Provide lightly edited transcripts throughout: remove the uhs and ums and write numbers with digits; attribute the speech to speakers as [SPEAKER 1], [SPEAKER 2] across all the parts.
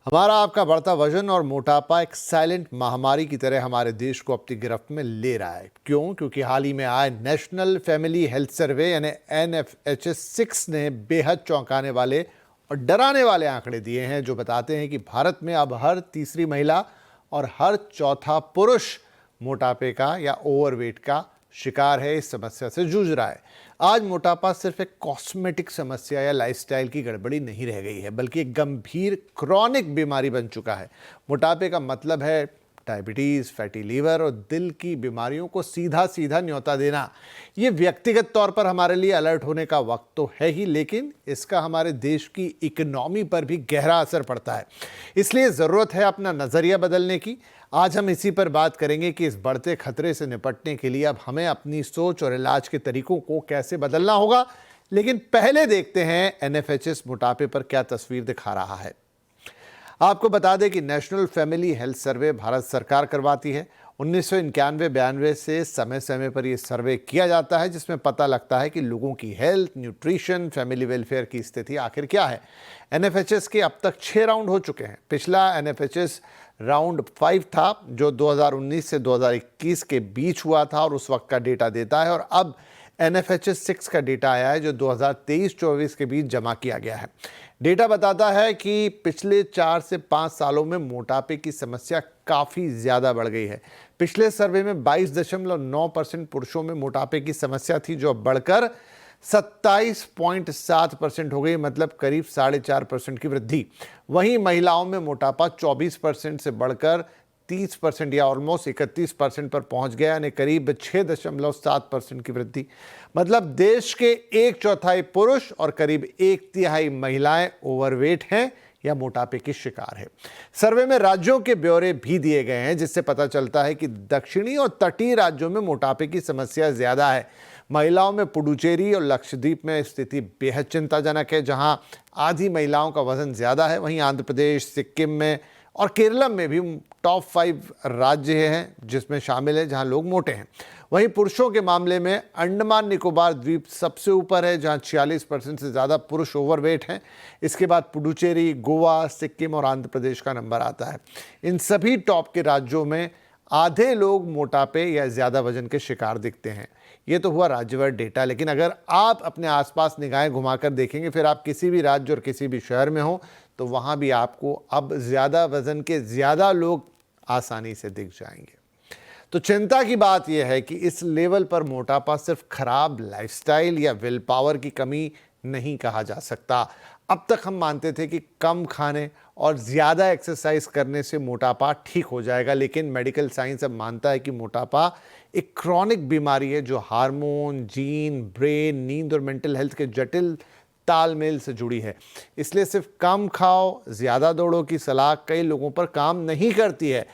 [SPEAKER 1] हमारा आपका बढ़ता वजन और मोटापा एक साइलेंट महामारी की तरह हमारे देश को अपनी गिरफ्त में ले रहा है। क्यों? क्योंकि हाल ही में आए नेशनल फैमिली हेल्थ सर्वे यानी NFHS-6 ने बेहद चौंकाने वाले और डराने वाले आंकड़े दिए हैं, जो बताते हैं कि भारत में अब हर तीसरी महिला और हर चौथा पुरुष मोटापे का या ओवरवेट का शिकार है, इस समस्या से जूझ रहा है। आज मोटापा सिर्फ एक कॉस्मेटिक समस्या या लाइफस्टाइल की गड़बड़ी नहीं रह गई है, बल्कि एक गंभीर क्रॉनिक बीमारी बन चुका है। मोटापे का मतलब है डायबिटीज, फैटी लीवर और दिल की बीमारियों को सीधा सीधा न्योता देना। ये व्यक्तिगत तौर पर हमारे लिए अलर्ट होने का वक्त तो है ही, लेकिन इसका हमारे देश की इकोनॉमी पर भी गहरा असर पड़ता है। इसलिए ज़रूरत है अपना नज़रिया बदलने की। आज हम इसी पर बात करेंगे कि इस बढ़ते खतरे से निपटने के लिए अब हमें अपनी सोच और इलाज के तरीकों को कैसे बदलना होगा। लेकिन पहले देखते हैं NFHS मोटापे पर क्या तस्वीर दिखा रहा है। आपको बता दें कि national family health survey Bharat सरकार करवाती है। 1991-92 से समय समय पर यह सर्वे किया जाता है, जिसमें पता लगता है कि लोगों की हेल्थ, न्यूट्रिशन, फैमिली वेलफेयर की स्थिति आखिर क्या है। NFHS के अब तक 6 राउंड हो चुके हैं। पिछला NFHS राउंड 5 था, जो 2019 से 2021 के बीच हुआ था और उस वक्त का डेटा देता है। और अब NFHS-6 का डेटा आया है, जो 2023-24 के बीच जमा किया गया है। डेटा बताता है कि पिछले 4 से 5 सालों में मोटापे की समस्या काफ़ी ज़्यादा बढ़ गई है। पिछले सर्वे में 22.9% पुरुषों में मोटापे की समस्या थी, जो अब बढ़कर 27.7% हो गई, मतलब करीब 4.5% की वृद्धि। वहीं महिलाओं में मोटापा 24% से बढ़कर 30% या ऑलमोस्ट 31% पर पहुंच गया, यानी करीब 6.7% की वृद्धि। मतलब देश के 1/4 पुरुष और करीब 1/3 महिलाएं ओवरवेट हैं या मोटापे की शिकार है। सर्वे में राज्यों के ब्यौरे भी दिए गए हैं, जिससे पता चलता है कि दक्षिणी और तटीय राज्यों में मोटापे की समस्या ज्यादा है। महिलाओं में पुडुचेरी और लक्षद्वीप में स्थिति बेहद चिंताजनक है, जहां आधी महिलाओं का वजन ज्यादा है। वहीं आंध्र प्रदेश, सिक्किम में और केरल में भी टॉप 5 राज्य हैं जिसमें शामिल है जहां लोग मोटे हैं। वहीं पुरुषों के मामले में अंडमान निकोबार द्वीप सबसे ऊपर है, जहां 46% से ज़्यादा पुरुष ओवरवेट हैं। इसके बाद पुडुचेरी, गोवा, सिक्किम और आंध्र प्रदेश का नंबर आता है। इन सभी टॉप के राज्यों में आधे लोग मोटापे या ज़्यादा वजन के शिकार दिखते हैं। ये तो हुआ राज्यवार डेटा, लेकिन अगर आप अपने आसपास निगाहें घुमाकर देखेंगे, फिर आप किसी भी राज्य और किसी भी शहर में हो, तो वहाँ भी आपको अब ज़्यादा वजन के ज़्यादा लोग आसानी से दिख जाएंगे। तो चिंता की बात यह है कि इस लेवल पर मोटापा सिर्फ खराब लाइफस्टाइल या विल पावर की कमी नहीं कहा जा सकता। अब तक हम मानते थे कि कम खाने और ज़्यादा एक्सरसाइज करने से मोटापा ठीक हो जाएगा, लेकिन मेडिकल साइंस अब मानता है कि मोटापा एक क्रॉनिक बीमारी है, जो हार्मोन, जीन, ब्रेन, नींद और मेंटल हेल्थ के जटिल तालमेल से जुड़ी है। इसलिए सिर्फ कम खाओ, ज़्यादा दौड़ो की सलाह कई लोगों पर काम नहीं करती है।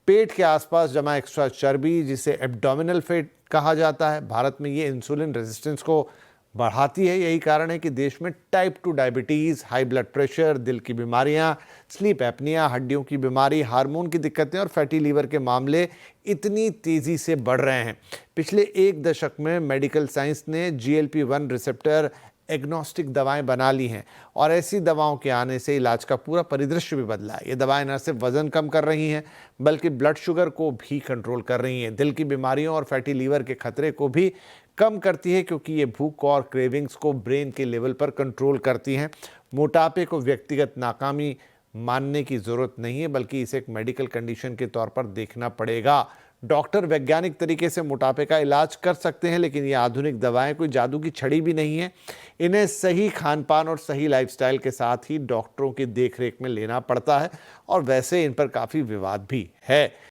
[SPEAKER 1] पेट के आसपास जमा एक्स्ट्रा चर्बी, जिसे एब्डोमिनल फैट कहा जाता है, भारत में ये इंसुलिन रेजिस्टेंस को बढ़ाती है। यही कारण है कि देश में type 2 diabetes, high blood pressure, दिल की बीमारियां, स्लीप एपनिया, हड्डियों की बीमारी, हार्मोन की दिक्कतें और फैटी लीवर के मामले इतनी तेज़ी से बढ़ रहे हैं। पिछले 1 दशक में मेडिकल साइंस ने GLP-1 रिसेप्टर एग्नोस्टिक दवाएं बना ली हैं, और ऐसी दवाओं के आने से इलाज का पूरा परिदृश्य भी बदला है। ये दवाएं न सिर्फ वजन कम कर रही हैं, बल्कि ब्लड शुगर को भी कंट्रोल कर रही हैं, दिल की बीमारियों और फैटी लीवर के खतरे को भी कम करती है, क्योंकि ये भूख और क्रेविंग्स को ब्रेन के लेवल पर कंट्रोल करती हैं। मोटापे को व्यक्तिगत नाकामी मानने की ज़रूरत नहीं है, बल्कि इसे एक मेडिकल कंडीशन के तौर पर देखना पड़ेगा। डॉक्टर वैज्ञानिक तरीके से मोटापे का इलाज कर सकते हैं, लेकिन ये आधुनिक दवाएं कोई जादू की छड़ी भी नहीं है। इन्हें सही खानपान और सही लाइफस्टाइल के साथ ही डॉक्टरों की देखरेख में लेना पड़ता है, और वैसे इन पर काफ़ी विवाद भी है।